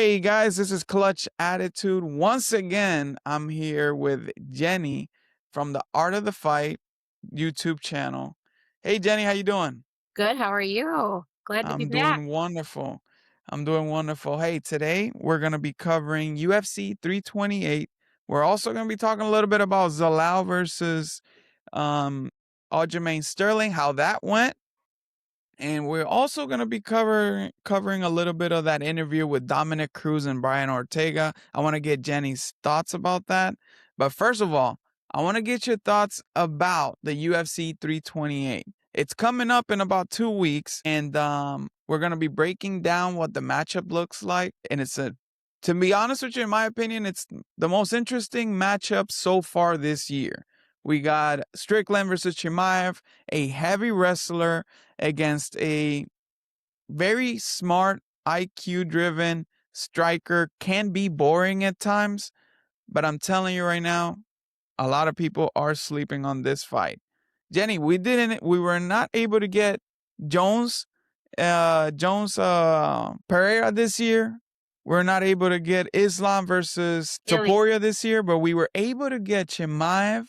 Hey guys, this is Clutch Attitude. Once again, I'm here with Jenny from the Art of the Fight YouTube channel. Hey Jenny, how you doing? Good. How are you? Glad to be I'm back. doing wonderful. I'm doing wonderful. Hey, today we're going to be covering UFC 328. We're also going to be talking a little bit about Zalal versus um Aljamain Sterling, how that went. And we're also going to be covering a little bit of that interview with Dominic Cruz and Brian Ortega. I want to get Jenny's thoughts about that. But first of all, I want to get your thoughts about the UFC 328. It's coming up in about 2 weeks, and we're going to be breaking down what the matchup looks like. And to be honest with you, in my opinion, it's the most interesting matchup so far this year. We got Strickland versus Chimaev, a heavy wrestler against a very smart, IQ driven striker. Can be boring at times, but I'm telling you right now, a lot of people are sleeping on this fight. Jenny, we were not able to get Jones, Pereira this year. We're not able to get Islam versus Really? Topuria this year, but we were able to get Chimaev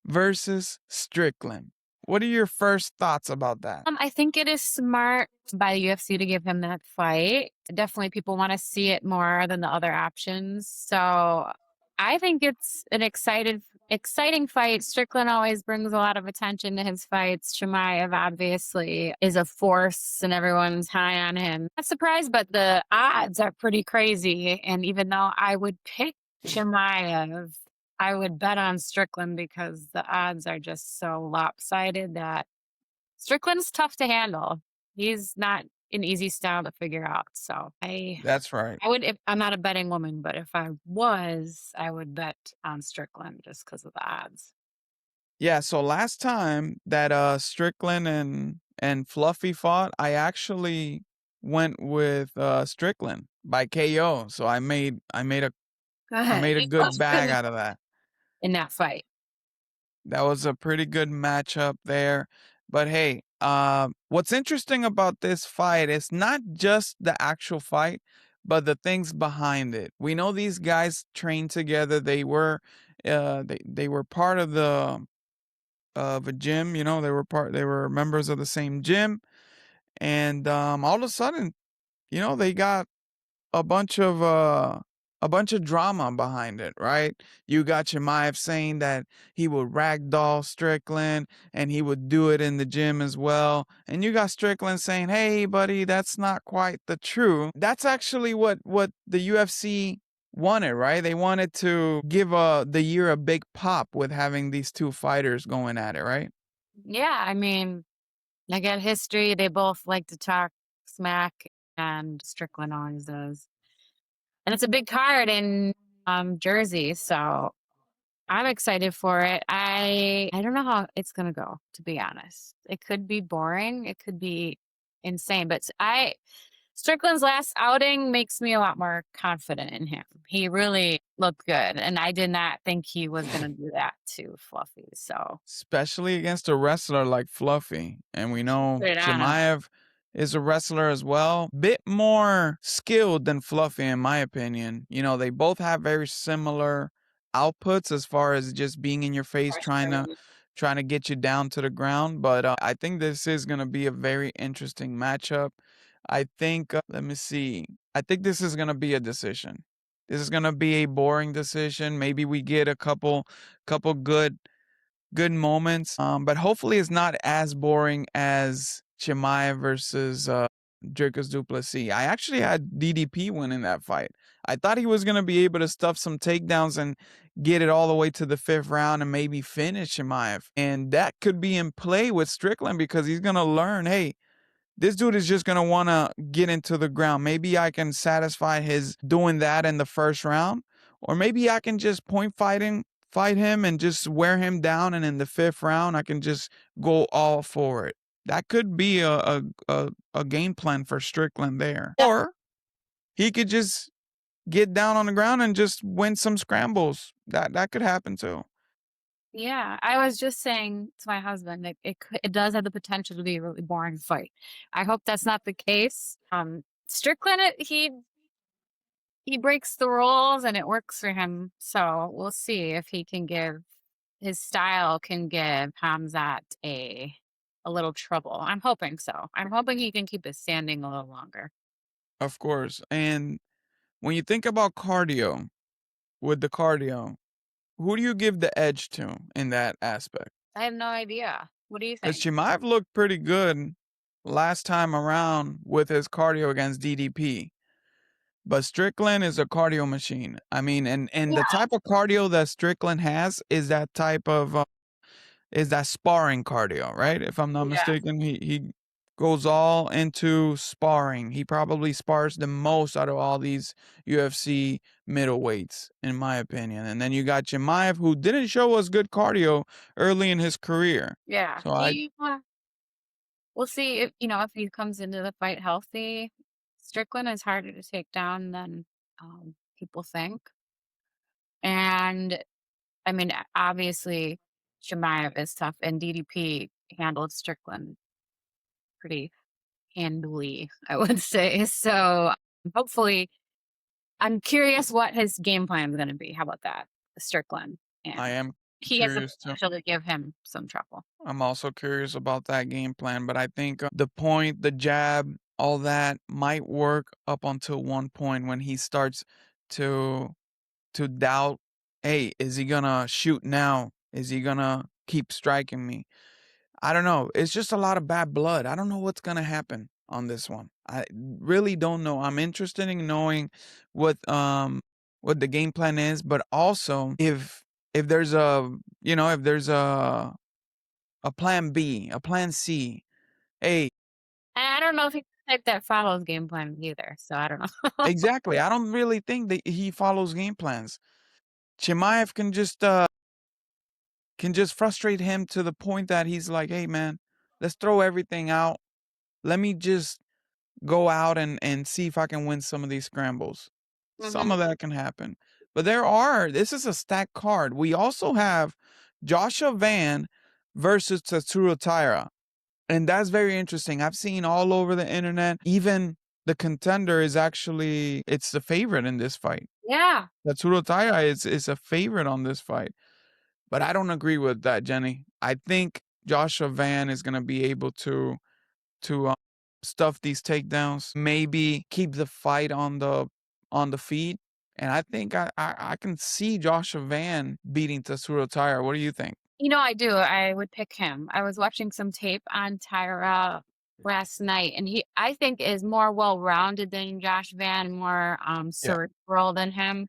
versus Strickland. What are your first thoughts about that? I think it is smart by the UFC to give him that fight. Definitely, people want to see it more than the other options. So, I think it's an exciting fight. Strickland always brings a lot of attention to his fights. Chimaev obviously is a force, and everyone's high on him. Not surprised, but the odds are pretty crazy. And even though I would pick Chimaev, I would bet on Strickland because the odds are just so lopsided that Strickland's tough to handle. He's not an easy style to figure out. So That's right. I would, if I'm not a betting woman, but if I was, I would bet on Strickland just because of the odds. Yeah, so last time that Strickland and Fluffy fought, I actually went with Strickland by KO. So Go I ahead. made a He was good bag really out of that. in that fight. That was a pretty good matchup there. But hey, what's interesting about this fight is not just the actual fight, but the things behind it. We know these guys trained together. They were part of a gym. You know, they were members of the same gym, and all of a sudden, they got a bunch of uh a bunch of drama behind it, right? You got Chimaev saying that he would ragdoll Strickland and he would do it in the gym as well. And you got Strickland saying, "Hey buddy, that's not quite the truth." That's actually what the UFC wanted, right? They wanted to give the year a big pop with having these two fighters going at it, right? Yeah. I mean, I get history. They both like to talk smack, and Strickland always does. And it's a big card in Jersey. So I'm excited for it. I don't know how it's gonna go, to be honest. It could be boring. It could be insane. But I Strickland's last outing makes me a lot more confident in him. He really looked good, and I did not think he was gonna do that to Fluffy. So Especially against a wrestler like Fluffy. And we know put it on him. Chimaev is a wrestler as well. Bit more skilled than Fluffy, in my opinion. They both have very similar outputs as far as just being in your face, trying to get you down to the ground. But I think this is going to be a very interesting matchup. I think, let me see. I think this is going to be a decision. This is going to be a boring decision. Maybe we get a couple good moments. But hopefully it's not as boring as Chimaev versus Dricus Duplessis. I actually had DDP winning that fight. I thought he was gonna be able to stuff some takedowns and get it all the way to the fifth round and maybe finish Chimaev. And that could be in play with Strickland because he's gonna learn, hey, this dude is just gonna wanna get into the ground. Maybe I can satisfy his doing that in the first round, or maybe I can just fight him and just wear him down, and in the fifth round I can just go all for it. That could be a game plan for Strickland there, or he could just get down on the ground and just win some scrambles. That could happen too. Yeah, I was just saying to my husband that it does have the potential to be a really boring fight. I hope that's not the case. Strickland, he he breaks the rules and it works for him. So we'll see if he can give his style can give Hamzat a little trouble. I'm hoping so. I'm hoping he can keep his standing a little longer. Of course. And when you think about cardio, with the cardio, who do you give the edge to in that aspect? I have no idea. What do you Because think? Chimaev looked pretty good last time around with his cardio against DDP. But Strickland is a cardio machine. I mean, and Yeah, the type of cardio that Strickland has is that type of is that sparring cardio, right? If I'm not yeah, mistaken, he goes all into sparring. He probably spars the most out of all these UFC middleweights, in my opinion. And then you got Chimaev, who didn't show us good cardio early in his career. yeah. So I We'll see if if he comes into the fight healthy. Strickland is harder to take down than people think, and I mean, obviously, Chimaev is tough, and DDP handled Strickland pretty handily, I would say. So hopefully, I'm curious what his game plan is going to be. How about that, Strickland? I And am he has the curious to potential to give him some trouble. I'm also curious about that game plan, but I think the point, the jab, all that might work up until one point when he starts to doubt, hey, is he gonna shoot now? Is he gonna keep striking me? I don't know. It's just a lot of bad blood. I don't know what's gonna happen on this one. I really don't know. I'm interested in knowing what the game plan is, but also if there's a if there's a plan B, a plan C. Hey, And I don't know if he's the type that follows game plan either. So I don't know. exactly. I don't really think that he follows game plans. Chimaev can just frustrate him to the point that he's like, "Hey man, let's throw everything out. Let me just go out and see if I can win some of these scrambles." Some hmm of that can happen. But this is a stacked card. We also have Joshua Van versus Tatsuro Taira. And that's very interesting. I've seen all over the internet, even the contender is actually it's the favorite in this fight. Yeah. Tatsuro Taira is a favorite on this fight. But I don't agree with that, Jenny. I think Joshua Van is gonna be able to stuff these takedowns, maybe keep the fight on the feet. And I think I can see Joshua Van beating Tatsuro Taira. What do you think? I do. I would pick him. I was watching some tape on Tyra last night, and I think, is more well-rounded than Josh Van, more Yeah. cerebral than him.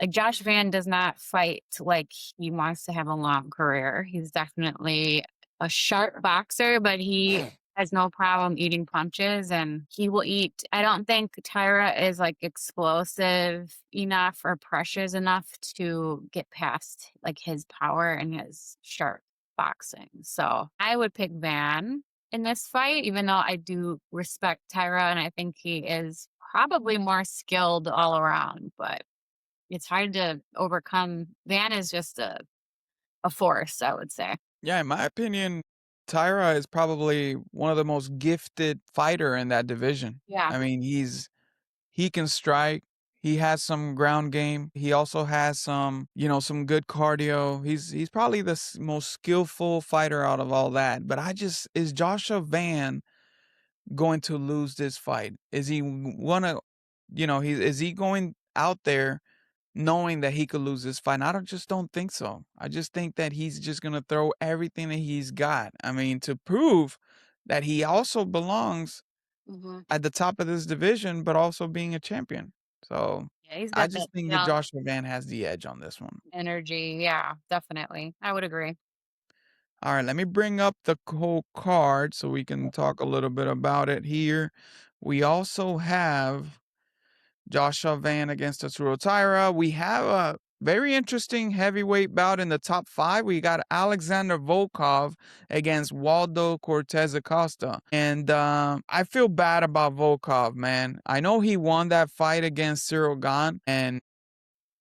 Like, Josh Van does not fight like he wants to have a long career. He's definitely a sharp boxer, but he has no problem eating punches, and he will eat. I don't think Tyra is like explosive enough or precious enough to get past like his power and his sharp boxing. So I would pick Van in this fight, even though I do respect Tyra and I think he is probably more skilled all around, but it's hard to overcome. Van is just a force, I would say. Yeah, in my opinion, Tyra is probably one of the most gifted fighter in that division. Yeah. I mean, he can strike. He has some ground game. He also has some good cardio. He's probably the most skillful fighter out of all that. But is Joshua Van going to lose this fight? Is he wanna, is he going out there knowing that he could lose this fight? And just don't think so. I just think that he's just gonna throw everything that he's got. I mean, to prove that he also belongs Mhm. at the top of this division, but also being a champion. So Yeah, he's I got that just think that young Joshua Van has the edge on this one. energy. Yeah, definitely. I would agree. All right, let me bring up the whole card so we can talk a little bit about it here. We also have Joshua Van against Tatsuro Taira. We have a very interesting heavyweight bout in the top five. We got Alexander Volkov against Waldo Cortez Acosta. And I feel bad about Volkov, man. I know he won that fight against Cyril Gane, and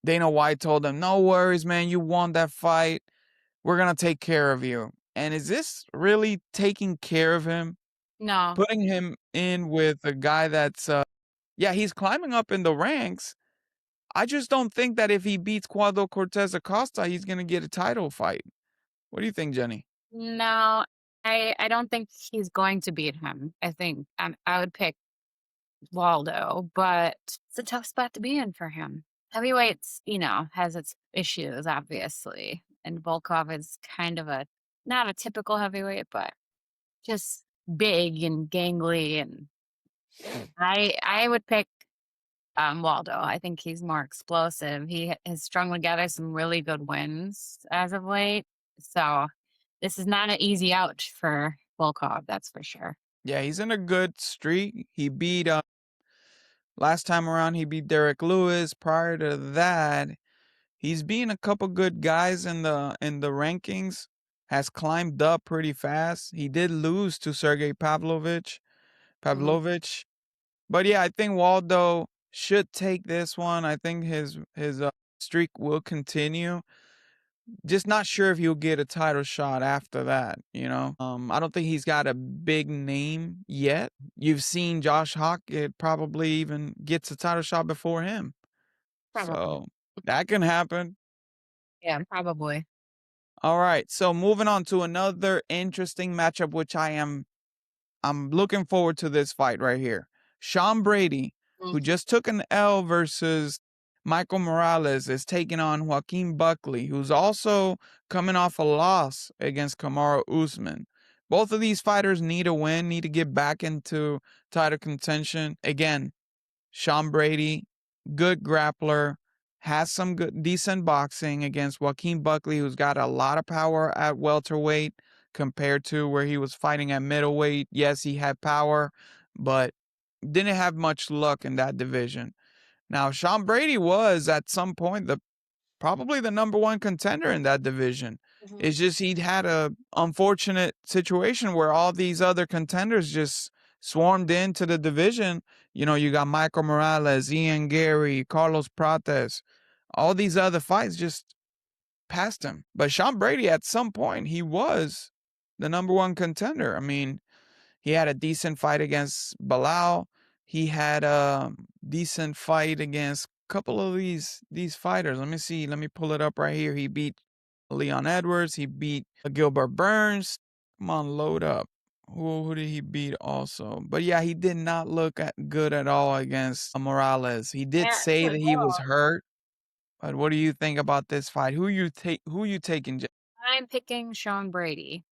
Dana White told him, no worries, man. You won that fight. We're going to take care of you. And is this really taking care of him? No. Putting him in with a guy that's, yeah, he's climbing up in the ranks, I just don't think that if he beats Cuadro Cortez Acosta, he's gonna get a title fight. What do you think, Jenny? No, I don't think he's going to beat him. I think I would pick Waldo, but it's a tough spot to be in for him. Heavyweights, has its issues, obviously. And Volkov is kind of not a typical heavyweight, but just big and gangly. And I would pick Waldo. I think he's more explosive. Has strung together some really good wins as of late. So this is not an easy out for Volkov, that's for sure. Yeah, he's in a good streak. He beat last time around he beat Derek Lewis. Prior to that, he's beaten a couple good guys in the rankings. Has climbed up pretty fast. He did lose to Sergey Mhm. Pavlovich. But yeah, I think Waldo should take this one. I think his streak will continue. Just not sure if he'll get a title shot after that, you know? I don't think he's got a big name yet. You've seen Josh Hawk, it probably even gets a title shot before him. Probably. So that can happen. Yeah, probably. All right. So moving on to another interesting matchup, which I'm looking forward to this fight right here. Sean Brady, who just took an L versus Michael Morales, is taking on Joaquin Buckley, who's also coming off a loss against Kamaru Usman. Both of these fighters need a win, need to get back into title contention. Again, Sean Brady, good grappler, has some good decent boxing against Joaquin Buckley, who's got a lot of power at welterweight compared to where he was fighting at middleweight. Yes, he had power, but didn't have much luck in that division. Now, Sean Brady was at some point probably the number one contender in that division. Mhm. It's just he'd had a unfortunate situation where all these other contenders just swarmed into the division. You know, you got Michael Morales, Ian Gary, Carlos Prates, all these other fights just passed him. But Sean Brady, at some point, he was the number one contender. I mean, he had a decent fight against Bilal. He had a decent fight against a couple of these fighters. Let me see. Let me pull it up right here. He beat Leon Edwards. He beat Gilbert Burns. Come on, load up. Who did he beat also? But yeah, he did not look good at all against Morales. He did Yeah, say that he was hurt. But what do you think about this fight? Who you taking? I'm picking Sean Brady.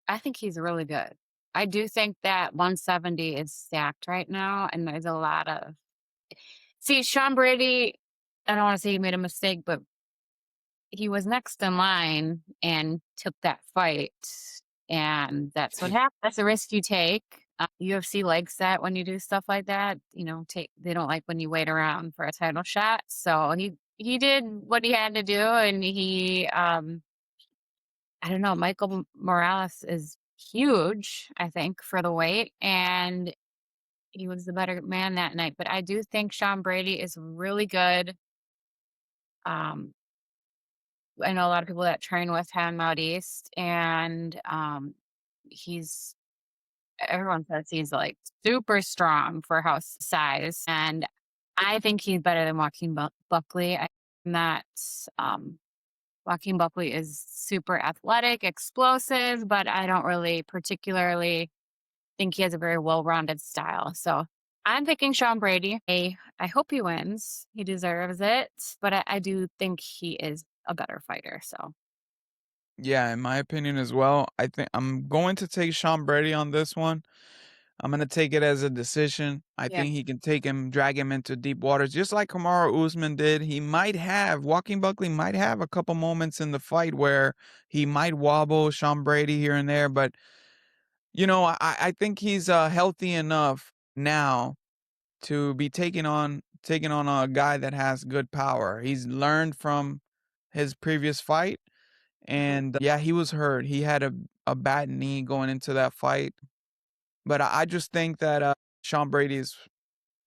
I think he's really good. I do think that 170 is stacked right now, and there's a lot of see Sean Brady. I don't want to say he made a mistake, but he was next in line and took that fight, and that's what happened. That's a risk you take. UFC likes that when you do stuff like that. Take they don't like when you wait around for a title shot. So he did what he had to do, and I don't know. Michael Morales is huge, I think, for the weight, and he was the better man that night. But I do think Sean Brady is really good. Um, I know a lot of people that train with him out east, and he's everyone says he's like super strong for house size, and I think he's better than Joaquin Buckley. I'm not. Um, Joaquin Buckley is super athletic, explosive, but I don't really particularly think he has a very well-rounded style. So I'm picking Sean Brady. I hope he wins. He deserves it, but I do think he is a better fighter. So Yeah, in my opinion as well. I think I'm going to take Sean Brady on this one. I'm gonna take it as a decision. I yeah. think he can take him, drag him into deep waters, just like Kamaru Usman did. Joaquin Buckley might have a couple moments in the fight where he might wobble Sean Brady here and there, but I think he's healthy enough now to be taking on a guy that has good power. He's learned from his previous fight, Mhm. and yeah, he was hurt. He had a bad knee going into that fight. But I just think that Sean Brady's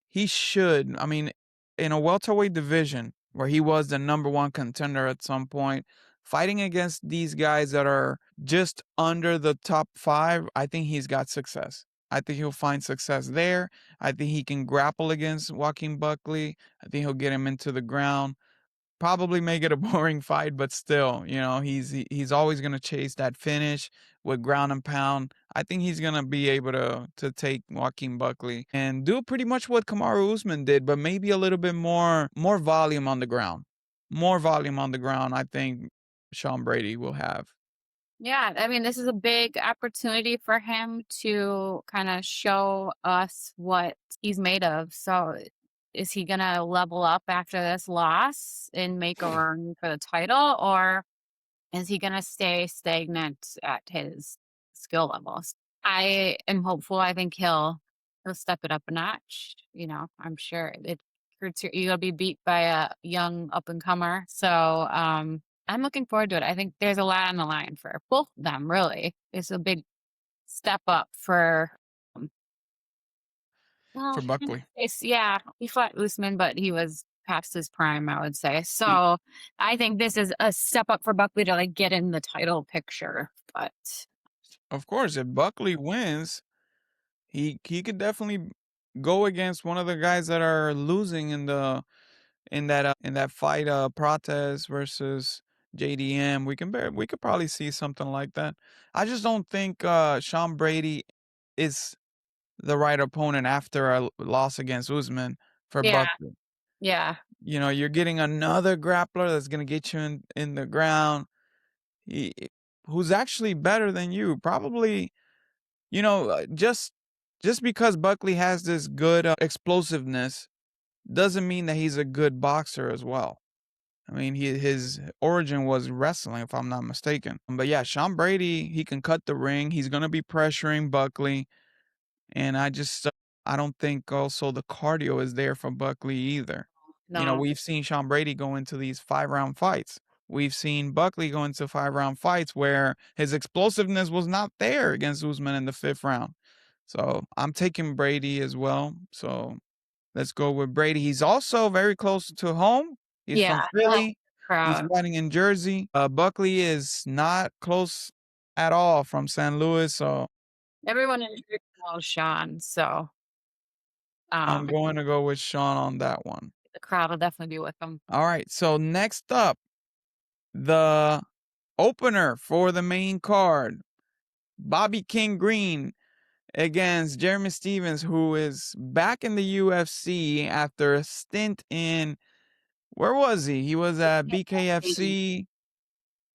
he should. I mean, in a welterweight division where he was the number one contender at some point, fighting against these guys that are just under the top five, I think he's got success. I think he'll find success there. I think he can grapple against Joaquin Buckley. I think he'll get him into the ground. Probably make it a boring fight, but still, he's always gonna chase that finish with ground and pound. I think he's gonna be able to take Joaquin Buckley and do pretty much what Kamaru Usman did, but maybe a little bit more volume on the ground. More volume on the ground, I think Sean Brady will have. Yeah, I mean, this is a big opportunity for him to kind of show us what he's made of. So, is he going to level up after this loss and make a run for the title, or is he going to stay stagnant at his skill levels? I am hopeful. I think he'll step it up a notch. I'm sure it hurts you to be beat by a young up and comer. So I'm looking forward to it. I think there's a lot on the line for both of them. Really, it's a big step up for. Um, well, For Buckley. yeah, he fought Usman, but he was past his prime, I would say. Y So I think this is a step up for Buckley to like get in the title picture. But of course, if Buckley wins, he could definitely go against one of the guys that are losing in that fight, Protez versus JDM. We could probably see something like that. I just don't think Sean Brady is the right opponent after a loss against Usman for yeah, Buckley. yeah, You're getting another grappler that's gonna get you in the ground. He, who's actually better than you? Probably, just because Buckley has this good explosiveness doesn't mean that he's a good boxer as well. I mean, his origin was wrestling, if I'm not mistaken. But yeah, Sean Brady, he can cut the ring. He's gonna be pressuring Buckley, and I don't think also the cardio is there for Buckley either. no, We've seen Sean Brady go into these 5-round fights. We've seen Buckley go into 5-round fights where his explosiveness was not there against Usman in the 5th round. So I'm taking Brady as well. So let's go with Brady. He's also very close to home. He's from yeah, he'll have Philly. a He's crowd. fighting in Jersey. Buckley is not close at all from St. Louis, so Everyone in here knows Sean, so I'm um, going to go with Sean on that one. the crowd will definitely be with him. All right, so next up, the opener for the main card, Bobby King Green against Jeremy Stevens, who is back in the UFC after a stint in, where was he? He was at BKFC.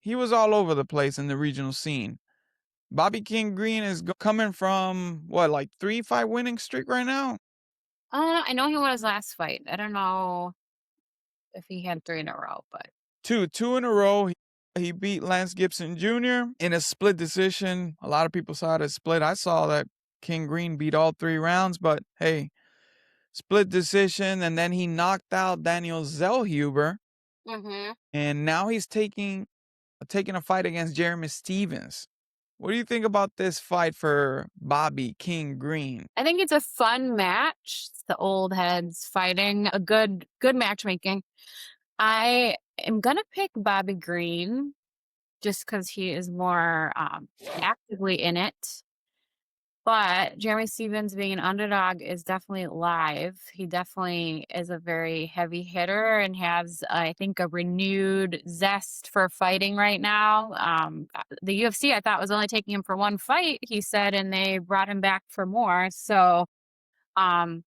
He was all over the place in the regional scene. Bobby King Green is coming from what, like 3 fight winning streak right now? I know he won his last fight. I don't know if he had 3 in a row, but Two in a row. He beat Lance Gibson Jr. in a split decision. A lot of people saw it as split. I saw that King Green beat all 3 rounds, but hey, split decision. And then he knocked out Daniel Zellhuber, hmm and now he's taking a fight against Jeremy Stevens. What do you think about this fight for Bobby King Green? I think it's a fun match. It's the old heads fighting, a good matchmaking. I am gonna pick Bobby Green just because he is more actively in it. But Jeremy Stevens being an underdog is definitely live. He definitely is a very heavy hitter and has, I think, a renewed zest for fighting right now. The UFC, I thought, was only taking him for one fight, he said, and they brought him back for more. So um,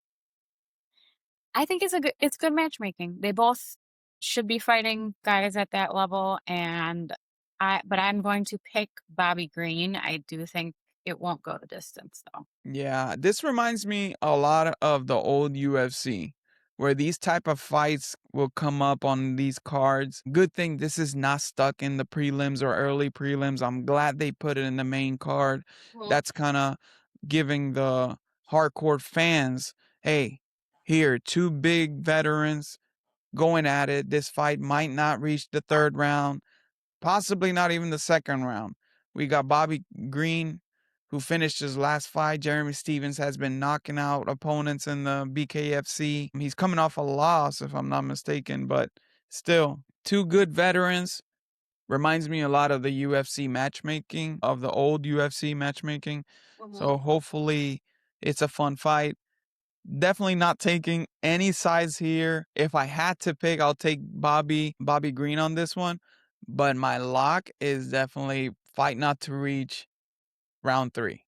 I think it's good matchmaking. They both should be fighting guys at that level, and but I'm going to pick Bobby Green. I do think it won't go the distance, though. Yeah, this reminds me a lot of the old UFC, where these type of fights will come up on these cards. Good thing this is not stuck in the prelims or early prelims. I'm glad they put it in the main card. Mhm. That's kind of giving the hardcore fans, hey, here, two big veterans going at it. This fight might not reach the 3rd round, possibly not even the 2nd round. We got Bobby Green, who finished his last fight. Jeremy Stevens has been knocking out opponents in the BKFC. He's coming off a loss, if I'm not mistaken, but still, two good veterans. Reminds me a lot of the old UFC matchmaking. So hopefully It's a fun fight. Definitely not taking any sides here. If I had to pick, I'll take Bobby Green on this one. But my lock is definitely fight not to reach round 3.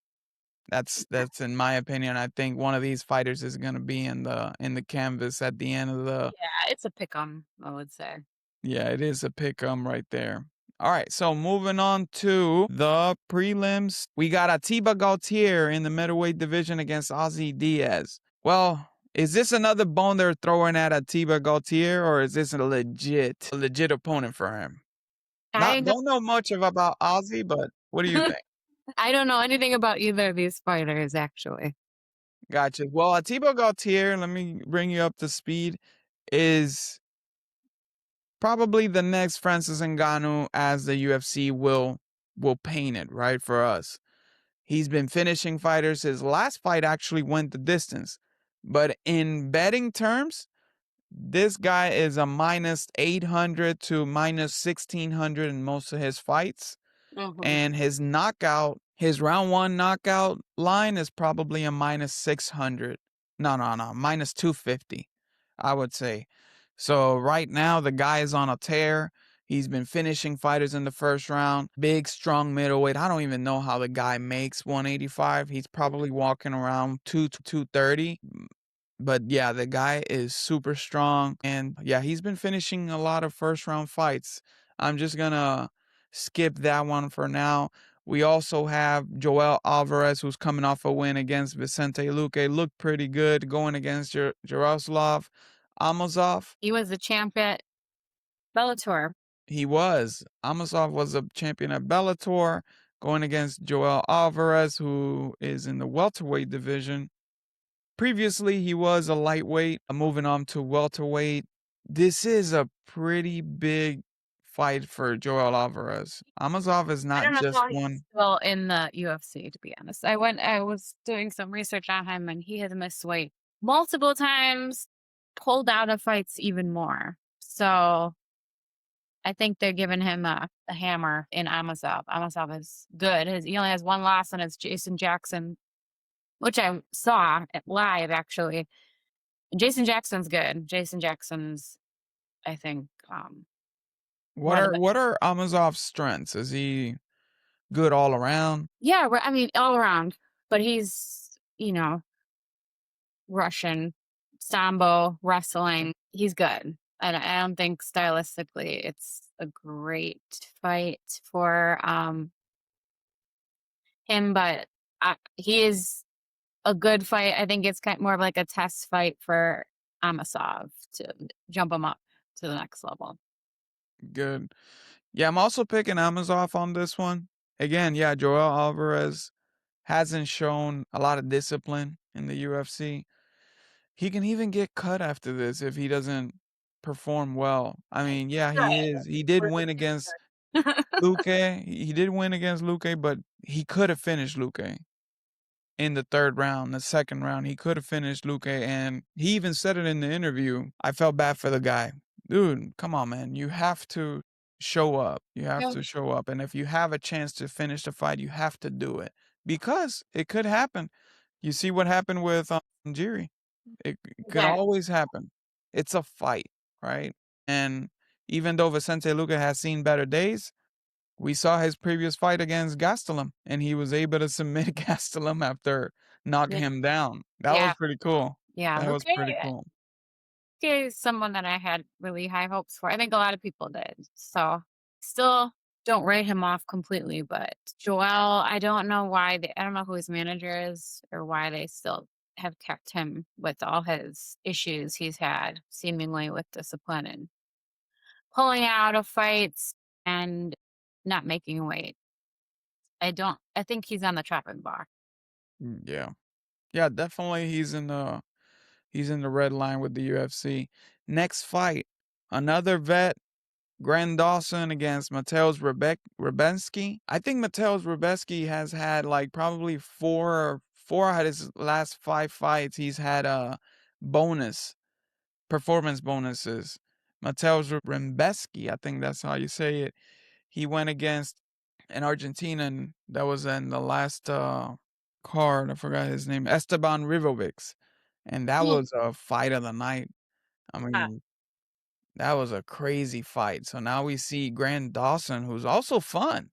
That's in my opinion. I think one of these fighters is gonna be in the canvas at the end of the. Yeah, it's a pick 'em, I would say. Yeah, it is a pick 'em right there. All right, so moving on to the prelims, we got Atiba Gautier in the middleweight division against Ozzy Diaz. Well, is this another bone they're throwing at Atiba Gautier, or is this a legit opponent for him? I Not know don't know much about Ozzy, but what do you think? I don't know anything about either of these fighters, actually. Gotcha. Well, Atiba Gautier, let me bring you up to speed, is probably the next Francis Ngannou as the UFC will paint it, right, for us. He's been finishing fighters. His last fight actually went the distance. But in betting terms, this guy is a minus 800 to minus 1600 in most of his fights. Mhm. And his round 1 knockout line is probably a minus 600. No, minus 250, I would say. So right now the guy is on a tear. He's been finishing fighters in the first round. Big, strong middleweight. I don't even know how the guy makes 185. He's probably walking around 230. But yeah, the guy is super strong. And yeah, he's been finishing a lot of first round fights. I'm just gonna skip that one for now. We also have Joel Alvarez, who's coming off a win against Vicente Luque. Looked pretty good going against Jaroslav Amosov. He was the champ at Bellator. He was. Amosov was a champion at Bellator, going against Joel Alvarez, who is in the welterweight division. Previously, he was a lightweight, moving on to welterweight. This is a pretty big fight for Joel Alvarez. Amosov is I not don't know just how he's one. still in the UFC, to be honest. I was doing some research on him, and he has missed weight multiple times, pulled out of fights even more. So I think they're giving him a hammer in Amosov. Amosov is good. He only has one loss, and it's Jason Jackson, which I saw it live actually. Jason Jackson's good. Jason Jackson's, I think, What one of the are best. what are Amosov's strengths? Is he good all around? Yeah, I mean, all around. But he's, Russian, sambo, wrestling. He's good. I don't think stylistically it's a great fight for him, but he is a good fight. I think it's kind of more of like a test fight for Amasov to jump him up to the next level. Good. Yeah, I'm also picking Amosov on this one. Again, yeah, Joel Alvarez hasn't shown a lot of discipline in the UFC. He can even get cut after this if he doesn't perform well. I Right. mean, yeah, he Right. is. He did We're win looking against good. Luque. He did win against Luque, but he could have finished Luque in the third round, the second round. He could have finished Luque, and he even said it in the interview. I felt bad for the guy. Dude, come on, man. You have to show up. You have Yeah. to show up. And if you have a chance to finish the fight, you have to do it because it could happen. You see what happened with Jiri. It could Exactly. always happen. It's a fight, right? And even though Vicente Luque has seen better days, we saw his previous fight against Gastelum, and he was able to submit Gastelum after knocking Yeah. him down. That was Yeah. pretty cool. Yeah. That Luke was pretty cool. is someone that I had really high hopes for. I think a lot of people did. So still don't write him off completely, but Joel, I don't know who his manager is or why they still have kept him with all his issues he's had seemingly with discipline and pulling out of fights and not making weight. I think he's on the chopping block. Yeah. Yeah, definitely he's in the red line with the UFC. Next fight, another vet, Grand Dawson against Mateusz Rebensky. I think Mateusz Rebensky has had like probably four out of his last 5 fights. He's had a bonus performance bonuses. Mateusz Rebensky, I think that's how you say it. He went against an Argentinian that was in the last card. I forgot his name. Esteban Rivovics, and that Mm, was a fight of the night. I yeah. mean, that was a crazy fight. So now we see Grant Dawson, who's also fun.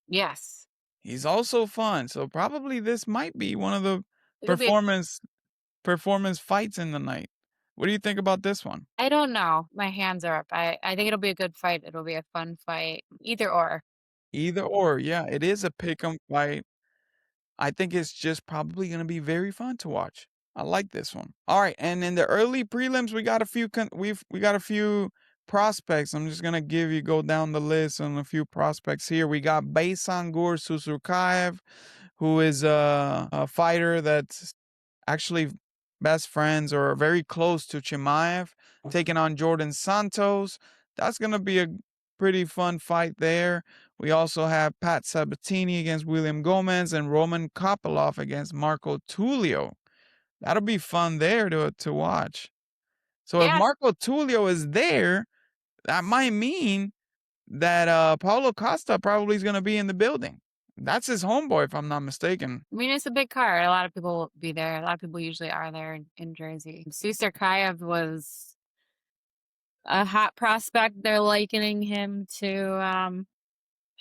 Yes. He's also fun. So probably this might be one of the It'll be performance performance fights in the night. What do you think about this one? I don't know. My hands are up. I think it'll be a good fight. It'll be a fun fight. Either or. Either or, yeah, it is a pick 'em fight. I think it's just probably gonna be very fun to watch. I like this one. All right, and in the early prelims, we got a few we got a few prospects. I'm just gonna go down the list on a few prospects here. We got Baysangur Susurkaev, who is a fighter that's actually best friends or very close to Chimaev, taking on Jordan Santos. That's gonna be a pretty fun fight there. We also have Pat Sabatini against William Gomez and Roman Kopylov against Marco Tullio. That'll be fun there to watch. So if Yeah. Marco Tullio is there, that might mean that Paulo Costa probably is going to be in the building. That's his homeboy, if I'm not mistaken. I mean, it's a big card. A lot of people will be there. A lot of people usually are there in Jersey. Susarkayev was a hot prospect. They're likening him to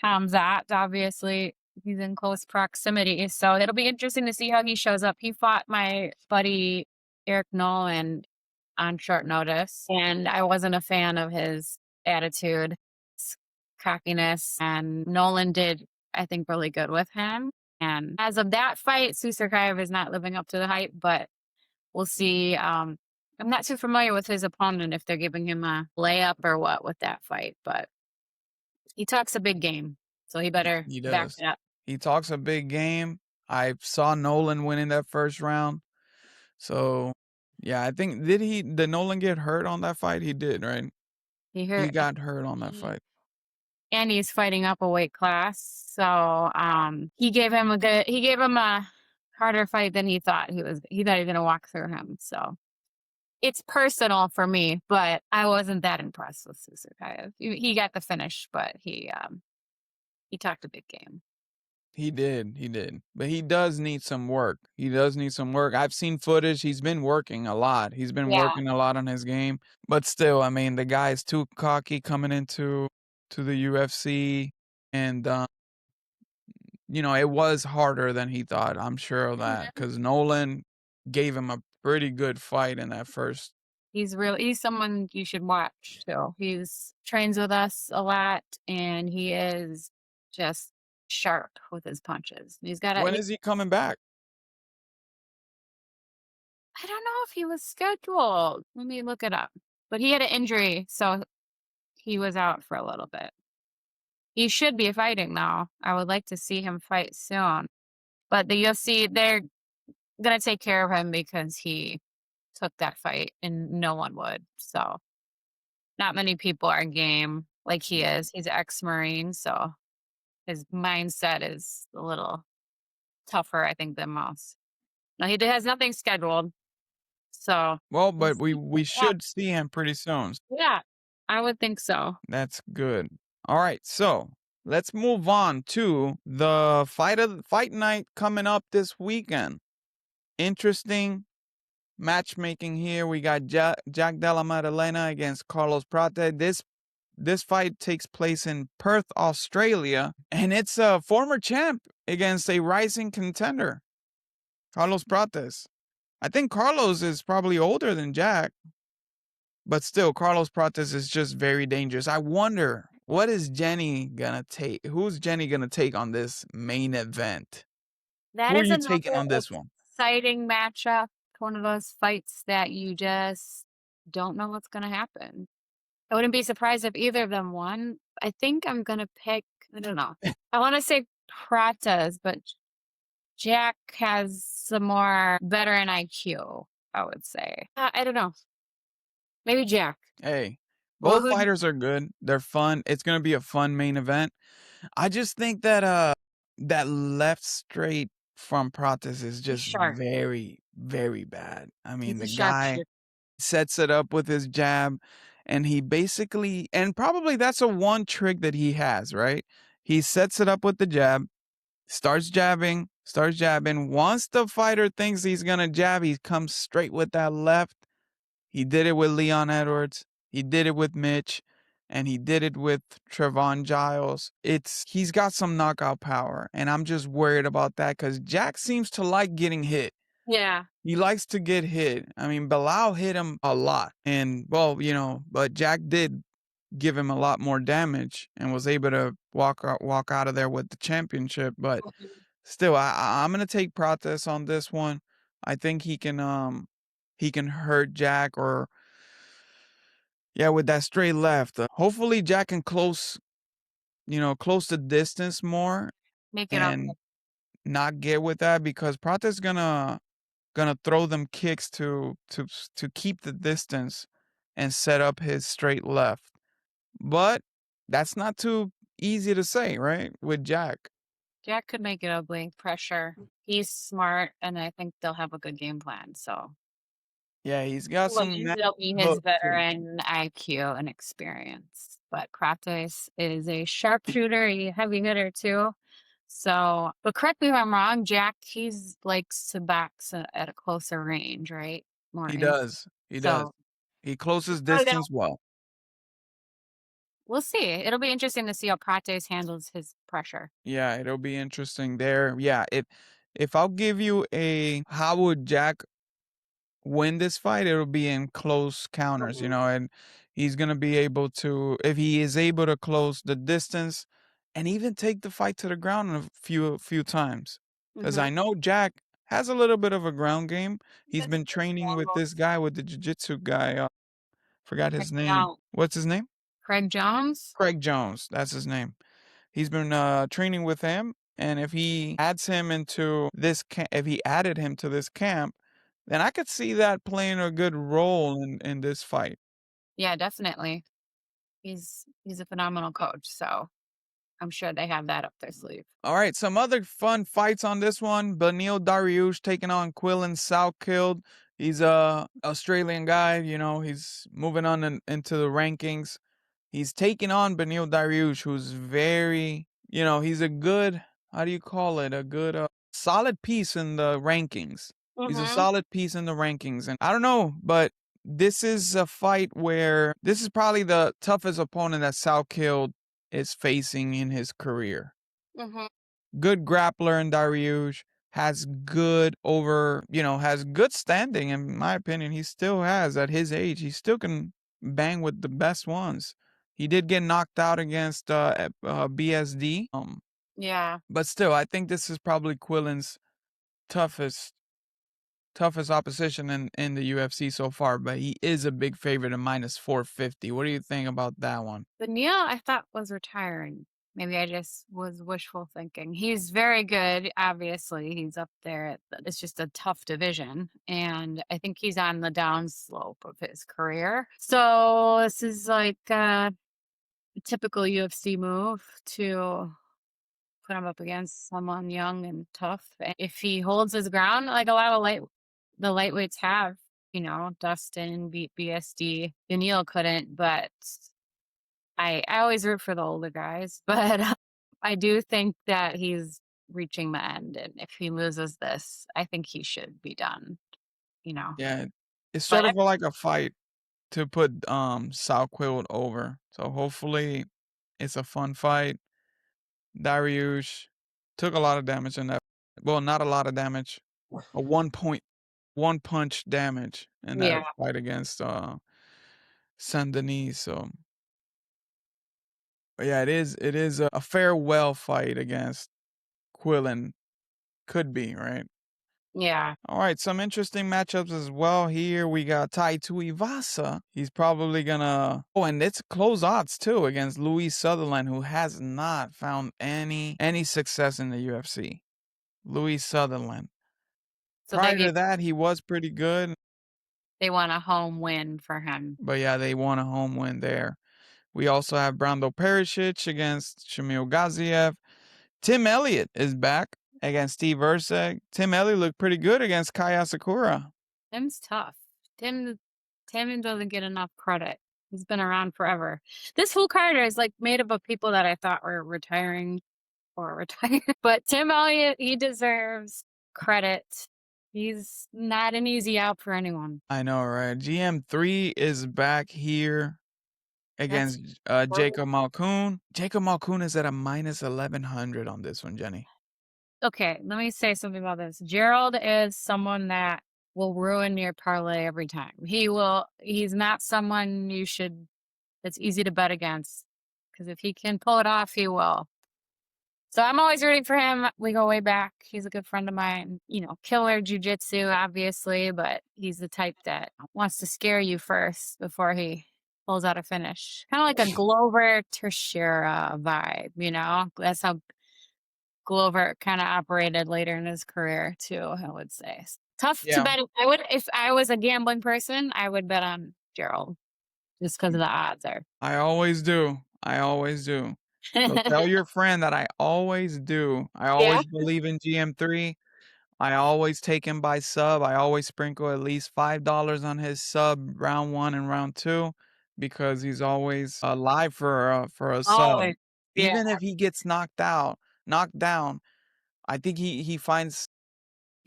Hamzat, obviously. He's in close proximity. So it'll be interesting to see how he shows up. He fought my buddy Eric Nolan on short notice, and I wasn't a fan of his attitude, his cockiness, and Nolan did, I think, really good with him. And as of that fight, Susarkayev is not living up to the hype, but we'll see. I'm not too familiar with his opponent if they're giving him a layup or what with that fight, but he talks a big game, so he better He back does. it up. He talks a big game. I saw Nolan winning that first round. So, yeah, I think did Nolan get hurt on that fight? He did, right? He He hurt, got hurt on that he, fight. and he's fighting up a weight class, so he gave him a harder fight than he thought he thought he was gonna walk through him. So it's personal for me, but I wasn't that impressed with Susarkayev. He got the finish, but he talked a big game. He did. But he does need some work. He does need some work. I've seen footage. He's been working a lot. He's been Yeah. working a lot on his game. But still, I mean, the guy is too cocky coming into the UFC, and it was harder than he thought. I'm sure of that Mhm. because Nolan gave him a pretty good fight in that first. He's someone you should watch. So he's trains with us a lot, and he is just sharp with his punches. When is he coming back? I don't know if he was scheduled. Let me look it up. But he had an injury, so he was out for a little bit. He should be fighting though. I would like to see him fight soon. But the UFC, they're gonna take care of him because he took that fight and no one would. So not many people are game like he is. He's ex-Marine, so his mindset is a little tougher, I think, than most. No, has nothing scheduled. So Well, we'll but we see. we Yeah, should see him pretty soon. yeah. I would think so. That's good. All right, so let's move on to the fight night coming up this weekend. Interesting matchmaking here. We got Jack Della Maddalena against Carlos Prate. This fight takes place in Perth, Australia, and it's a former champ against a rising contender, Carlos Prates. I think Carlos is probably older than Jack, but still, Carlos Prates is just very dangerous. I wonder what is Jenny gonna take? Who's Jenny gonna take on this main event? That Who are is you taking another on this one? exciting matchup. One of those fights that you just don't know what's gonna happen. I wouldn't be surprised if either of them won. I think I'm gonna pick, I don't know. I wanna say Pratas, but Jack has some more veteran IQ, I would say. I don't know. Maybe Jack. Hey, Well, both fighters are good. They're fun. It's gonna be a fun main event. I just think that that left straight from Prates is he's just sharp. very, very bad. I mean, He's a the guy sharpshooter. sets it up with his jab, and he basically, and probably that's a one trick that he has, right? He sets it up with the jab, Starts jabbing. Once the fighter thinks he's gonna jab, he comes straight with that left. He did it with Leon Edwards. He did it with Mitch, and he did it with Trevon Giles. He's got some knockout power, and I'm just worried about that because Jack seems to like getting hit. Yeah. He likes to get hit. I mean, Bilal hit him a lot, and well, but Jack did give him a lot more damage and was able to walk out of there with the championship. But still, I'm gonna take Prates on this one. I think he can hurt Jack or yeah, with that straight left. Hopefully Jack can close the distance more Make it up. and not get with that because Prate's gonna throw them kicks to keep the distance and set up his straight left. But that's not too easy to say, right? With Jack. Jack could make it ugly. Pressure. He's smart, and I think they'll have a good game plan. So Yeah, he's got well, some nasty it'll be his hooks too. veteran IQ and experience. But Kratos is a sharpshooter, a heavy hitter too. So, but correct me if I'm wrong, Jack, he's likes to box at a closer range, right? More He in. does. He does. So He closes probably gonna, distance well. we'll see. It'll be interesting to see how Kratos handles his pressure. Yeah, it'll be interesting there. Yeah, if I'll give you a how would Jack win this fight, it'll be in close counters, and he's gonna be able to if he is able to close the distance and even take the fight to the ground a few times. Because Mm-hmm. I know Jack has a little bit of a ground game. He's been training with this guy, with the jiu-jitsu guy. Forgot his name. What's his name? Craig Jones. Craig Jones. That's his name. He's been training with him, and if he adds him into if he added him to this camp, then I could see that playing a good role in this fight. Yeah, definitely. He's a phenomenal coach, so I'm sure they have that up their sleeve. All right, some other fun fights on this one. Benil Dariush taking on Quillan Salkeld. He's a Australian guy. He's moving on into the rankings. He's taking on Benil Dariush, who's very, he's a good, how do you call it? A good, solid piece in the rankings. He's a Mhm. solid piece in the rankings. And I don't know, but this is a fight where this is probably the toughest opponent that Salkeld is facing in his career. Mhm. Good grappler in Dariush, has good standing in my opinion. He still has at his age. He still can bang with the best ones. He did get knocked out against BSD. Yeah. But still I think this is probably Quillen's toughest toughest opposition in the UFC so far, but he is a big favorite at minus 450. What do you think about that one? But Neil, I thought was retiring. Maybe I just was wishful thinking. He's very good, obviously. He's up there. It's just a tough division. And I think he's on the downslope of his career. So this is like a typical UFC move to put him up against someone young and tough. And if he holds his ground, like a lot of the lightweights have, Dustin beat BSD. Daniil couldn't, but I always root for the older guys. But I do think that he's reaching the end. And if he loses this, I think he should be done, you know. Yeah, it's But sort of like a fight to put Southfield over. So hopefully it's a fun fight. Dariush took a lot of damage in that. Well, not a lot of damage. A 1.1 punch damage in that yeah, fight against Saint Denis. So but yeah, it is a farewell fight against Quillen. Could be, right? yeah, All right, some interesting matchups as well here. We got Tai Tuivasa. He's probably gonna. Oh, and it's close odds too against Louis Sutherland, who has not found any success in the UFC. Louis Sutherland. so Prior to that, he was pretty good, they want a home win for him. but yeah, they won a home win there. We also have Brando Perisic against Shamil Gaziev. Tim Elliott is back against Steve Erceg. Tim Elliott looked pretty good against Kaya Sakura. Tim's tough. Tim doesn't get enough credit. He's been around forever. This whole card is like made up of people that I thought were retiring. or retire. But Tim Elliott, he deserves credit. He's not an easy out for anyone. I know, right? GM3 is back here That's against Jacob Malkoon. Jacob Malkoon is at a minus 1100 on this one, Jenny. okay. Let me say something about this. Gerald is someone that will ruin your parlay every time. He's not someone you should, that's easy to bet against. Because if he can pull it off, he will. So I'm always rooting for him. We go way back. He's a good friend of mine. Killer jujitsu, obviously, but he's the type that wants to scare you first before he pulls out a finish. Kind of like a Glover Teixeira vibe. That's how Glover kind of operated later in his career too, I would say. Tough to Yeah, bet. I would, if I was a gambling person, I would bet on Gerald just because of the odds are. I always do. I always do. So tell your friend that I always do. I Yeah. always believe in GM3. I always take him by sub. I always sprinkle at least $5 on his sub round one and round two because he's always alive for a sub. Always. Yeah. Even if he gets knocked down, I think He finds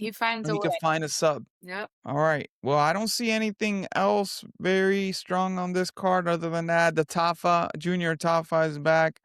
a he way. could find a sub. Yep. All right. Well, I don't see anything else very strong on this card other than that. The Tafa, Junior Tafa is back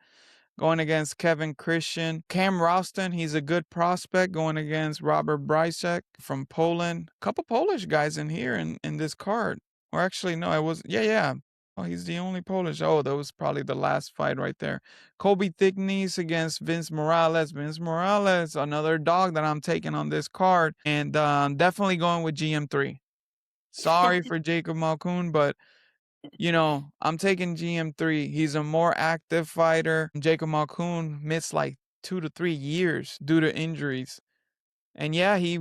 going against Kevin Christian. Cam Roston, he's a good prospect going against Robert Brysek from Poland. Couple Polish guys in here in this card. Or actually, no, it was, yeah. Oh, he's the only Polish. Oh, that was probably the last fight right there. Kobe Thickness against Vince Morales. Vince Morales, another dog that I'm taking on this card. And definitely going with GM3. Sorry for Jacob Malkoon, but I'm taking GM3. He's a more active fighter. Jacob Malkoon missed like 2 to 3 years due to injuries. And yeah, he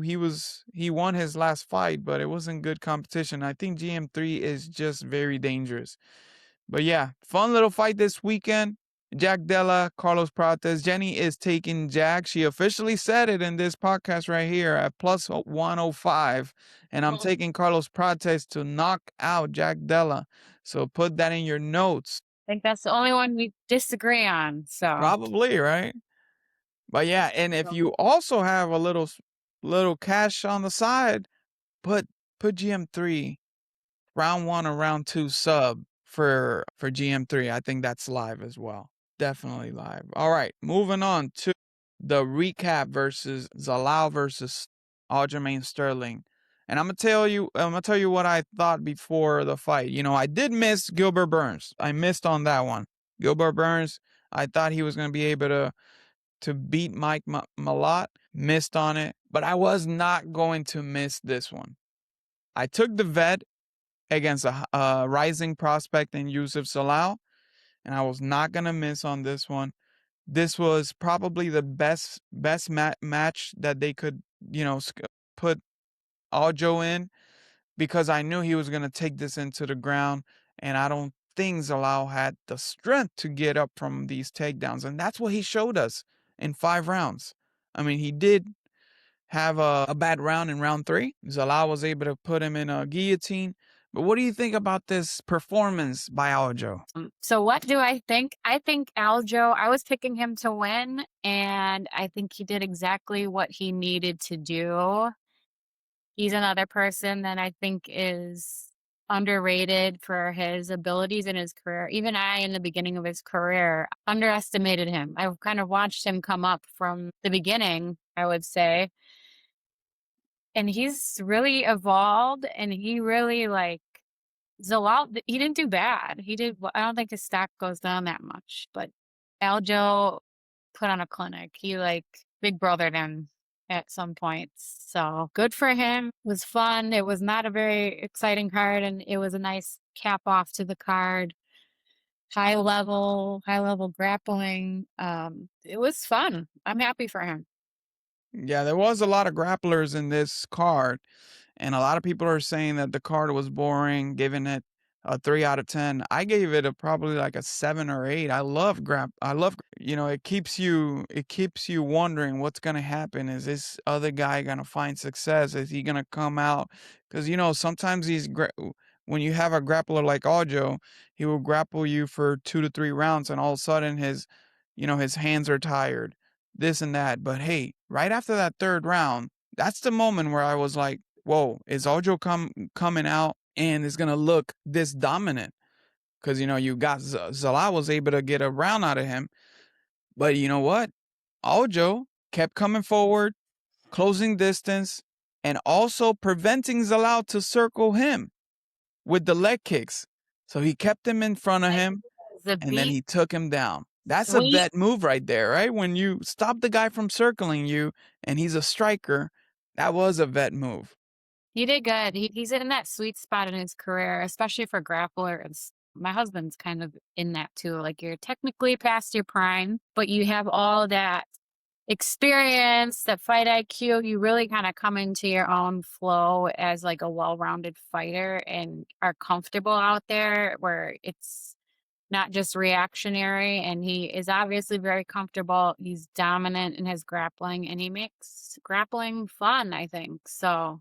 won his last fight, but it wasn't good competition. I think GM3 is just very dangerous. But yeah, fun little fight this weekend. Jack Della, Carlos Prates. Jenny is taking Jack. She officially said it in this podcast right here at plus 105. And I'm I taking Carlos Prates to knock out Jack Della. So put that in your notes. think that's the only one we disagree on. So Probably, right? But yeah, and if you also have a little cash on the side, put GM3 round one or round two sub for GM3. I think that's live as well. Definitely live. All right, moving on to the recap versus Zalal versus Aljamain Sterling. And I'm gonna tell you what I thought before the fight. I did miss Gilbert Burns. I missed on that one. Gilbert Burns, I thought he was gonna be able to beat Mike Malott. Missed on it, but I was not going to miss this one. I took the vet against a rising prospect in Yusuf Salal, and I was not gonna miss on this one. This was probably the best match that they could, put Aljo in because I knew he was gonna take this into the ground, and I don't think Zalal had the strength to get up from these takedowns, and that's what he showed us in 5 rounds. I mean, he did have a bad round in round three. Zalal was able to put him in a guillotine. But what do you think about this performance by Aljo? so what do I think? I think Aljo, I was picking him to win, and I think he did exactly what he needed to do. He's another person that I think is underrated for his abilities in his career. Even I, in the beginning of his career, underestimated him. I've kind of watched him come up from the beginning, I would say. And he's really evolved, and he really Zalal, he didn't do bad. He did well. I don't think his stock goes down that much, but Aljo put on a clinic. He big brothered him at some points. So good for him. It was fun. It was not a very exciting card, and it was a nice cap off to the card. High level grappling. It was fun. I'm happy for him. Yeah, there was a lot of grapplers in this card, and a lot of people are saying that the card was boring, giving it a 3 out of 10. I gave it a probably like a 7 or 8. It keeps you wondering what's gonna happen. Is this other guy gonna find success? Is he gonna come out? Because sometimes when you have a grappler like Aljo, he will grapple you for 2 to 3 rounds, and all of a sudden his hands are tired this and that. But hey, right after that third round, that's the moment where I was like, whoa, is Aljo coming out and is gonna look this dominant? Because you got Zala was able to get a round out of him, but you know what? Aljo kept coming forward, closing distance, and also preventing Zalal to circle him with the leg kicks. So he kept him in front of him The and then beat he took him down. That's a sweep. vet move right there, right? When you stop the guy from circling you and he's a striker, that was a vet move. He did good. He's in that sweet spot in his career, especially for grapplers. My husband's kind of in that too. Like you're technically past your prime, but you have all that experience, that fight IQ. You really kind of come into your own flow as like a well-rounded fighter and are comfortable out there where it's not just reactionary. And he is obviously very comfortable. He's dominant in his grappling and he makes grappling fun, I think. So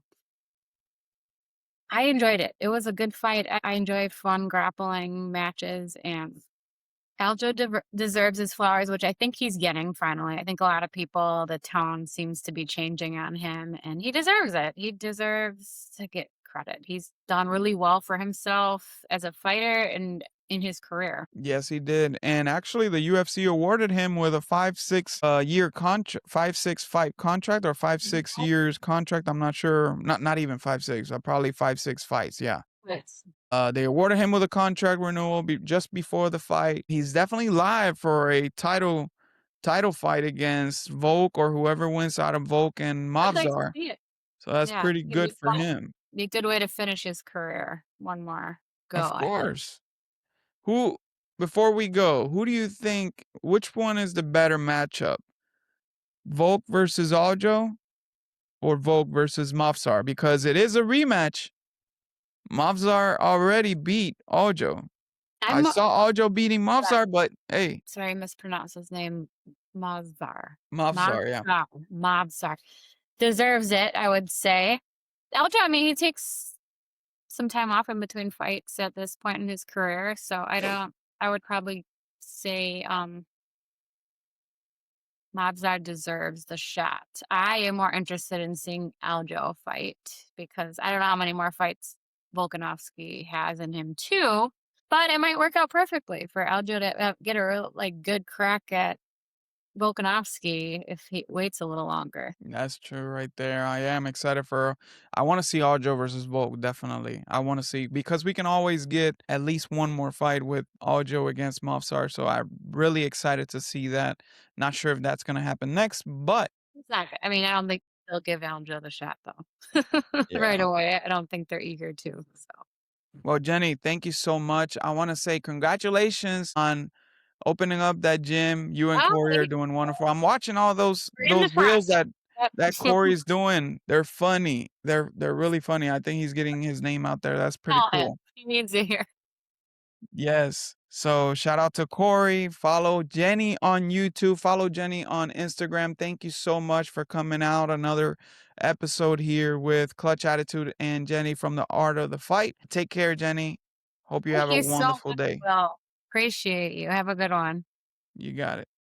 I enjoyed it. It was a good fight. I enjoy fun grappling matches, and Aljo deserves his flowers, which I think he's getting finally. I think a lot of people, the tone seems to be changing on him, and he deserves it. He deserves to get credit. He's done really well for himself as a fighter and in his career. Yes, he did. And actually the UFC awarded him with a 5-6 year contract, 5-6 fight contract or 5-6 years contract. I'm not sure. Not even 5-6, probably 5-6 fights. Yeah. Yes. They awarded him with a contract renewal just before the fight. He's definitely live for a title fight against Volk or whoever wins out of Volk and I'd like to Mavzar. see it. So that's Yeah, pretty it'd good be for fun. him. Be a good way to finish his career. One more Of go at it. course. Who Before we go, who do you think which one is the better matchup? Volk versus Aljo or Volk versus Mavzar? Because it is a rematch. Mavzar already beat Aljo. I I'm saw Aljo beating Mavzar, but hey, sorry, I mispronounced his name. Mozart. Mavzar, yeah. Mozart. Deserves it, I would say. Aljo, I mean, he takes some time off in between fights at this point in his career, so I would probably say, Mozart deserves the shot. I am more interested in seeing Aljo fight because I don't know how many more fights Volkanovski has in him too, but it might work out perfectly for Aljo to, get a real, like, good crack at Volkanovski if he waits a little longer. That's true right there. I am excited for I want to see Aljo versus Volk, definitely. I want to see because we can always get at least one more fight with Aljo against Mofsar. So I'm really excited to see that. Not sure if that's gonna happen next, but It's not good. I mean, I don't think they'll give Aljo the shot though. Right yeah. away. I don't think they're eager to, so. Well, Jenny, thank you so much. I want to say congratulations on opening up that gym. You and Oh, Corey are thank doing wonderful. I'm watching all we're in the those reels process. that Yep. Corey's doing. They're funny. They're really funny. I think he's getting his name out there. That's pretty Talent. cool. He needs it here. Yes. So shout out to Corey. Follow Jenny on YouTube. Follow Jenny on Instagram. Thank you so much for coming out. Another episode here with Clutch Attitude and Jenny from the Art of the Fight. Take care, Jenny. Hope you Thank have a you so wonderful much, day. Will. Appreciate you. Have a good one. You got it.